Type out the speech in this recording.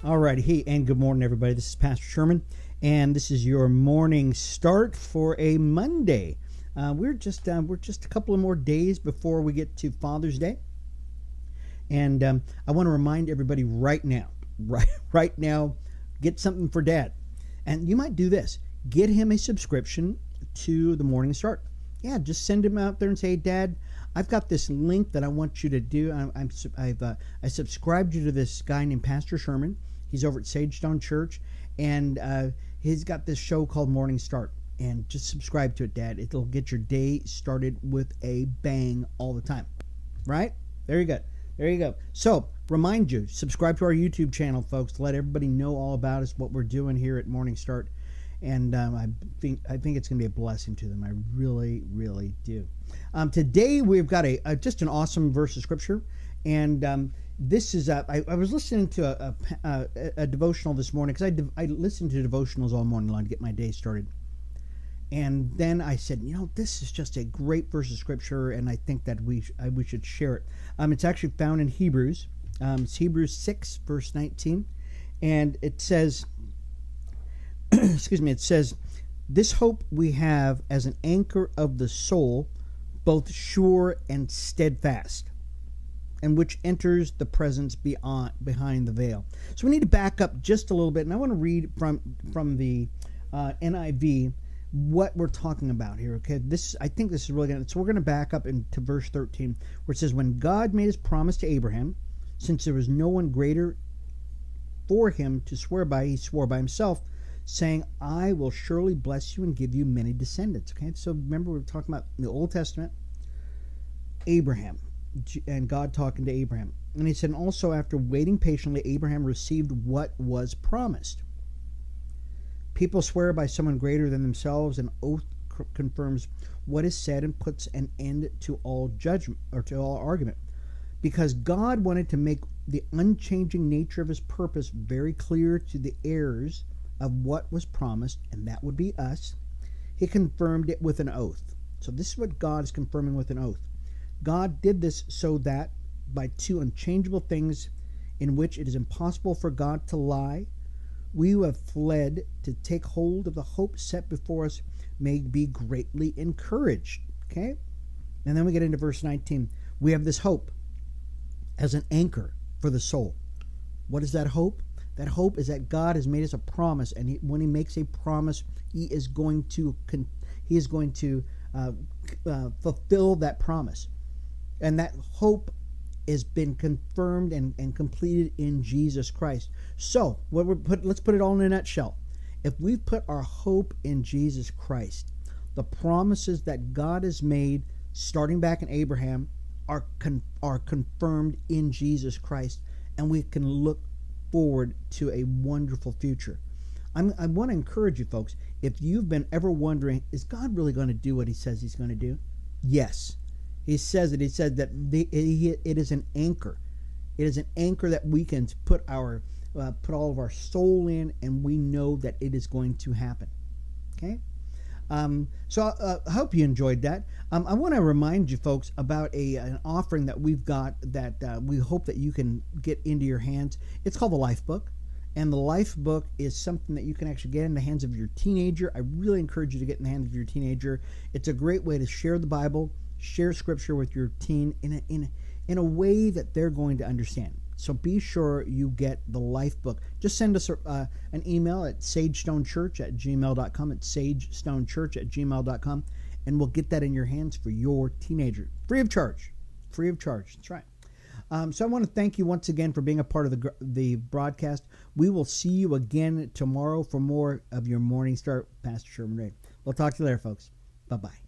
All right. Hey, and good morning, everybody. This is Pastor Sherman, and this is your morning start for a Monday. We're just a couple of more days before we get to Father's Day, and I want to remind everybody right now, get something for Dad, and you might do this: get him a subscription to the Morning Start. Yeah, just send him out there and say, Dad, I've got this link that I want you to do. I subscribed you to this guy named Pastor Sherman. He's over at Sagestone Church, and he's got this show called Morning Start. And just subscribe to it, Dad. It'll get your day started with a bang all the time. Right? There you go. There you go. So, remind you, subscribe to our YouTube channel, folks. Let everybody know all about us, what we're doing here at Morning Start. And I think it's going to be a blessing to them. I really, really do. Today we've got just an awesome verse of scripture, and this is I was listening to a devotional this morning because I listened to devotionals all morning long to get my day started, and then I said, this is just a great verse of scripture, and I think that we should share it. It's actually found in Hebrews. It's Hebrews 6 verse 19, and it says. It says, this hope we have as an anchor of the soul, both sure and steadfast, and which enters the presence behind the veil. So we need to back up just a little bit, and I want to read from the NIV what we're talking about here. Okay, I think this is really good. So we're going to back up into verse 13, where it says, when God made his promise to Abraham, since there was no one greater for him to swear by, he swore by himself, saying, I will surely bless you and give you many descendants. Okay, so remember we were talking about in the Old Testament, Abraham, and God talking to Abraham. And he said, and also after waiting patiently, Abraham received what was promised. People swear by someone greater than themselves. An oath confirms what is said and puts an end to all judgment, or to all argument. Because God wanted to make the unchanging nature of his purpose very clear to the heirs of what was promised, and that would be us, he confirmed it with an oath. So this is what God is confirming with an oath. God did this so that by two unchangeable things in which it is impossible for God to lie, we who have fled to take hold of the hope set before us may be greatly encouraged. Okay? And then we get into verse 19. We have this hope as an anchor for the soul. What is that hope? That hope is that God has made us a promise, and when he makes a promise, he is going to fulfill that promise. And that hope has been confirmed and completed in Jesus Christ. So, let's put it all in a nutshell. If we put our hope in Jesus Christ, the promises that God has made, starting back in Abraham, are confirmed in Jesus Christ, and we can look forward to a wonderful future. I want to encourage you folks, if you've been ever wondering, is God really going to do what he says he's going to do? Yes. He says it. He said that it is an anchor. It is an anchor that we can put all of our soul in, and we know that it is going to happen. Okay? So I hope you enjoyed that. I want to remind you folks about an offering that we've got that we hope that you can get into your hands. It's called the Life Book, and the Life Book is something that you can actually get in the hands of your teenager. I really encourage you to get in the hands of your teenager. It's a great way to share the Bible, share Scripture with your teen in a way that they're going to understand. So be sure you get the Life Book. Just send us an email at sagestonechurch@gmail.com. It's sagestonechurch@gmail.com, and we'll get that in your hands for your teenager, free of charge. Free of charge. That's right. So I want to thank you once again for being a part of the broadcast. We will see you again tomorrow for more of your Morning Start. Pastor Sherman Ray. We'll talk to you later, folks. Bye-bye.